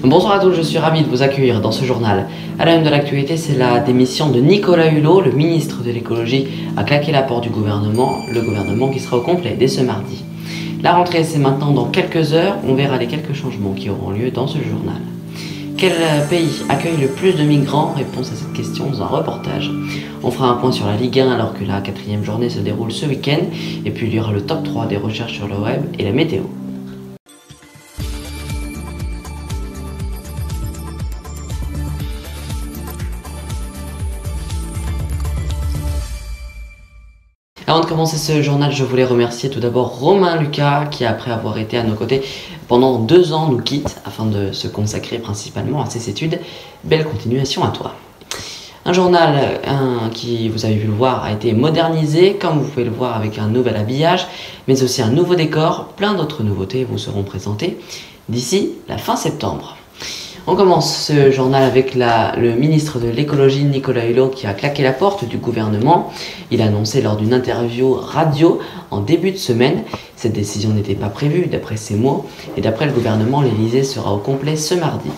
Bonsoir à tous, je suis ravi de vous accueillir dans ce journal. À la une de l'actualité, c'est la démission de Nicolas Hulot, le ministre de l'écologie, a claqué la porte du gouvernement, le gouvernement qui sera au complet dès ce mardi. La rentrée, c'est maintenant dans quelques heures, on verra les quelques changements qui auront lieu dans ce journal. Quel pays accueille le plus de migrants? Réponse à cette question dans un reportage. On fera un point sur la Ligue 1 alors que la 4e journée se déroule ce week-end, et puis il y aura le top 3 des recherches sur le web et la météo. Avant de commencer ce journal, je voulais remercier tout d'abord Romain Lucas qui, après avoir été à nos côtés pendant 2 ans, nous quitte afin de se consacrer principalement à ses études. Belle continuation à toi. Un journal qui, vous avez pu le voir, a été modernisé, comme vous pouvez le voir, avec un nouvel habillage, mais aussi un nouveau décor. Plein d'autres nouveautés vous seront présentées d'ici la fin septembre. On commence ce journal avec le ministre de l'écologie Nicolas Hulot qui a claqué la porte du gouvernement. Il a annoncé lors d'une interview radio en début de semaine. Cette décision n'était pas prévue d'après ses mots et d'après le gouvernement, l'Elysée sera au complet ce mardi.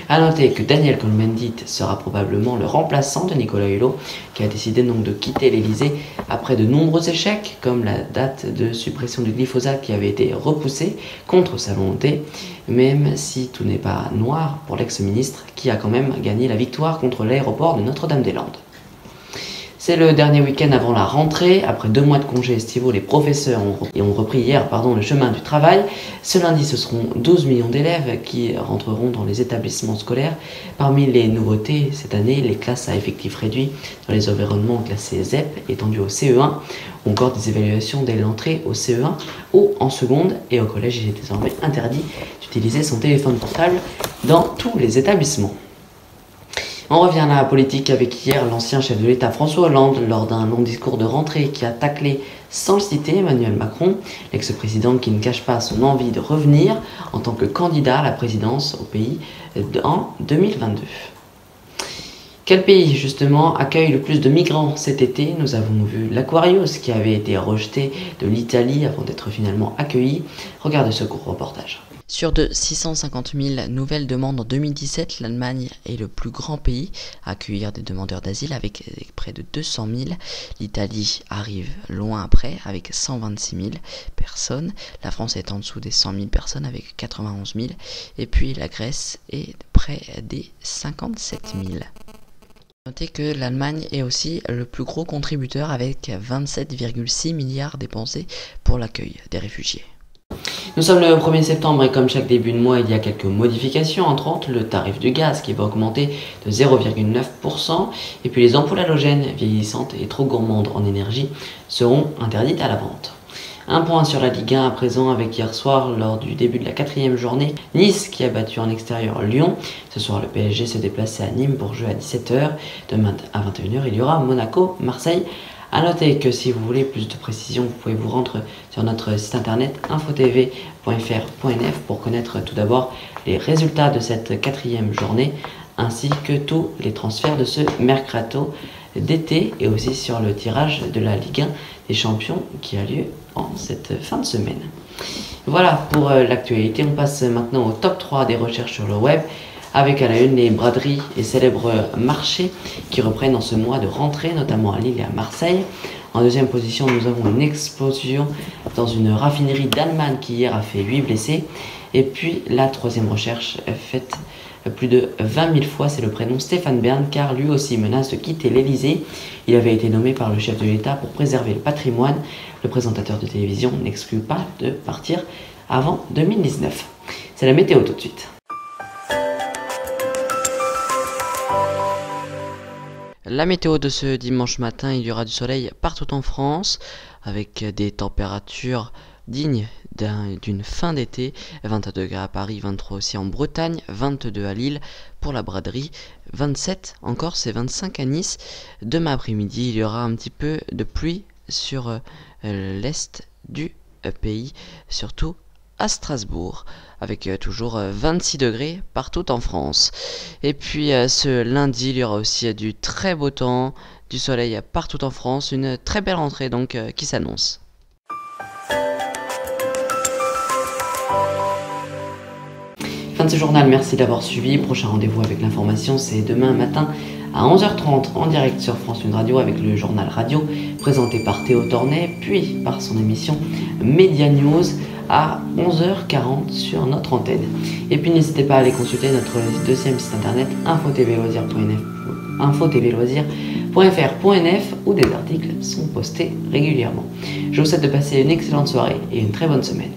A noter que Daniel Cohn-Bendit sera probablement le remplaçant de Nicolas Hulot qui a décidé donc de quitter l'Elysée après de nombreux échecs comme la date de suppression du glyphosate qui avait été repoussée contre sa volonté, même si tout n'est pas noir pour l'ex-ministre qui a quand même gagné la victoire contre l'aéroport de Notre-Dame-des-Landes. C'est le dernier week-end avant la rentrée. Après 2 mois de congés estivaux, les professeurs ont repris hier le chemin du travail. Ce lundi, ce seront 12 millions d'élèves qui rentreront dans les établissements scolaires. Parmi les nouveautés cette année, les classes à effectifs réduits dans les environnements classés ZEP étendus au CE1, ou encore des évaluations dès l'entrée au CE1 ou en seconde. Et au collège, il est désormais interdit d'utiliser son téléphone portable dans tous les établissements. On revient à la politique avec hier l'ancien chef de l'État François Hollande lors d'un long discours de rentrée qui a taclé sans le citer Emmanuel Macron, l'ex-président qui ne cache pas son envie de revenir en tant que candidat à la présidence au pays en 2022. Quel pays justement accueille le plus de migrants cet été? Nous avons vu l'Aquarius qui avait été rejeté de l'Italie avant d'être finalement accueilli. Regardez ce court reportage. Sur de 650 000 nouvelles demandes en 2017, l'Allemagne est le plus grand pays à accueillir des demandeurs d'asile avec près de 200 000. L'Italie arrive loin après avec 126 000 personnes. La France est en dessous des 100 000 personnes avec 91 000. Et puis la Grèce est près des 57 000. Notez que l'Allemagne est aussi le plus gros contributeur avec 27,6 milliards dépensés pour l'accueil des réfugiés. Nous sommes le 1er septembre et comme chaque début de mois, il y a quelques modifications, entre autres le tarif du gaz qui va augmenter de 0,9% et puis les ampoules halogènes vieillissantes et trop gourmandes en énergie seront interdites à la vente. Un point sur la Ligue 1 à présent avec hier soir lors du début de la 4e journée, Nice qui a battu en extérieur Lyon. Ce soir le PSG se déplaçait à Nîmes pour jouer à 17h. Demain à 21h il y aura Monaco-Marseille. A noter que si vous voulez plus de précisions, vous pouvez vous rendre sur notre site internet infotv.fr.nf pour connaître tout d'abord les résultats de cette 4e journée ainsi que tous les transferts de ce mercato d'été et aussi sur le tirage de la Ligue 1 des champions qui a lieu en cette fin de semaine. Voilà pour l'actualité, on passe maintenant au top 3 des recherches sur le web avec à la une les braderies et célèbres marchés qui reprennent en ce mois de rentrée, notamment à Lille et à Marseille. En deuxième position, nous avons une explosion dans une raffinerie d'Allemagne qui hier a fait 8 blessés. Et puis la 3e recherche faite plus de 20 000 fois, c'est le prénom Stéphane Bern, car lui aussi menace de quitter l'Elysée. Il avait été nommé par le chef de l'État pour préserver le patrimoine. Le présentateur de télévision n'exclut pas de partir avant 2019. C'est la météo tout de suite. La météo de ce dimanche matin, il y aura du soleil partout en France avec des températures dignes d'une fin d'été, 22 degrés à Paris, 23 aussi en Bretagne, 22 à Lille pour la braderie, 27 en Corse et 25 à Nice. Demain après-midi, il y aura un petit peu de pluie sur l'est du pays, surtout à Strasbourg, avec toujours 26 degrés partout en France. Et puis ce lundi, il y aura aussi du très beau temps, du soleil partout en France, une très belle rentrée donc qui s'annonce. Fin Fin de ce journal, merci d'avoir suivi. Prochain rendez-vous avec l'information, c'est demain matin à 11h30 en direct sur France 1 Radio avec le journal radio présenté par Théo Tornet, puis par son émission Media News à 11h40 sur notre antenne. Et puis n'hésitez pas à aller consulter notre deuxième site internet infotvloisirs.fr.nf où des articles sont postés régulièrement. Je vous souhaite de passer une excellente soirée et une très bonne semaine.